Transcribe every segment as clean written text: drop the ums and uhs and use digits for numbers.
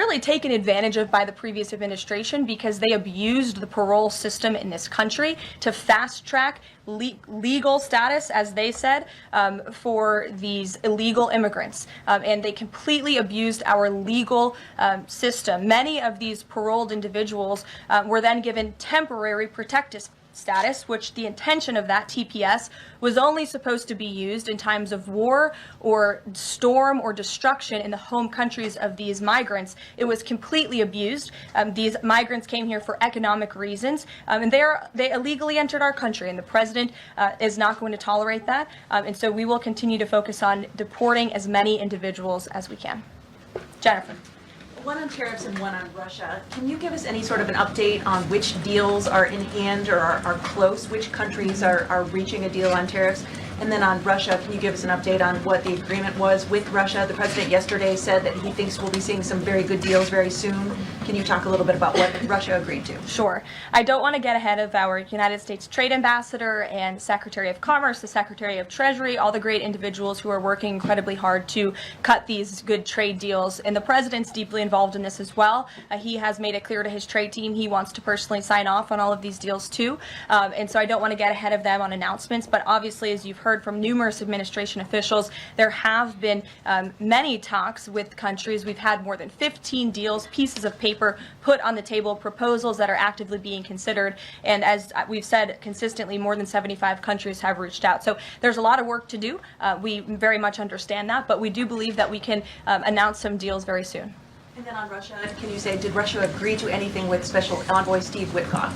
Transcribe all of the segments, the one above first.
really taken advantage of by the previous administration because they abused the parole system in this country to fast track legal status, as they said, for these illegal immigrants. And they completely abused our legal system. Many of these paroled individuals were then given temporary protective status, which the intention of that TPS was only supposed to be used in times of war or storm or destruction in the home countries of these migrants. It was completely abused. These migrants came here for economic reasons, and they illegally entered our country, and the president is not going to tolerate that. And so we will continue to focus on deporting as many individuals as we can. Jennifer. One on tariffs and one on Russia. Can you give us any sort of an update on which deals are in hand or are close? Which countries are reaching a deal on tariffs? And then on Russia, can you give us an update on what the agreement was with Russia? The president yesterday said that he thinks we'll be seeing some very good deals very soon. Can you talk a little bit about what Russia agreed to? Sure. I don't want to get ahead of our United States Trade Ambassador and Secretary of Commerce, the Secretary of Treasury, all the great individuals who are working incredibly hard to cut these good trade deals. And the president's deeply involved in this as well. He has made it clear to his trade team he wants to personally sign off on all of these deals too. And so I don't want to get ahead of them on announcements. But obviously, as you've heard from numerous administration officials, there have been many talks with countries. We've had more than 15 deals, pieces of paper put on the table, proposals that are actively being considered. And as we've said consistently, more than 75 countries have reached out. So there's a lot of work to do. We very much understand that, but we do believe that we can announce some deals very soon. And then on Russia, can you say, did Russia agree to anything with Special Envoy Steve Witkoff?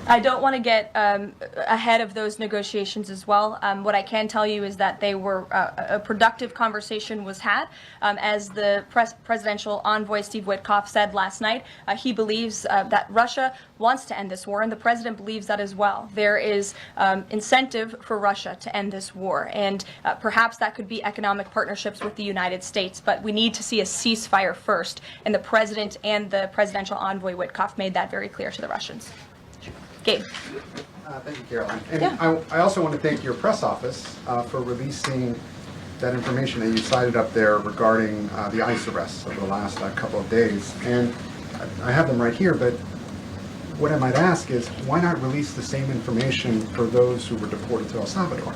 I don't want to get ahead of those negotiations as well. What I can tell you is that they were a productive conversation was had. As the presidential envoy Steve Witkoff said last night, he believes that Russia wants to end this war, and the president believes that as well. There is incentive for Russia to end this war, and perhaps that could be economic partnerships with the United States, but we need to see a ceasefire first, and the president and the presidential envoy Witkoff made that very clear to the Russians. Gabe. Thank you, Caroline. And Yeah. I also want to thank your press office for releasing that information that you cited up there regarding the ICE arrests over the last couple of days. And I have them right here, but what I might ask is, why not release the same information for those who were deported to El Salvador?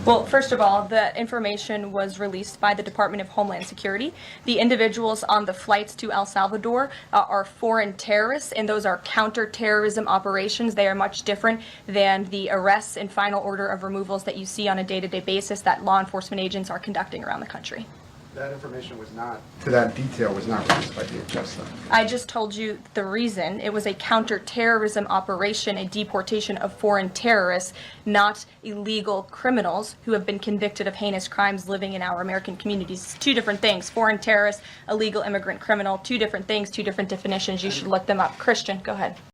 Well, first of all, the information was released by the Department of Homeland Security. The individuals on the flights to El Salvador are foreign terrorists, and those are counter-terrorism operations. They are much different than the arrests and final order of removals that you see on a day-to-day basis that law enforcement agents are conducting around the country. That information was not, to that detail, was not released by DHS, though. I just told you the reason. It was a counter-terrorism operation, a deportation of foreign terrorists, not illegal criminals who have been convicted of heinous crimes living in our American communities. Two different things. Foreign terrorist, illegal immigrant criminal, two different things, two different definitions. You should look them up. Christian, go ahead.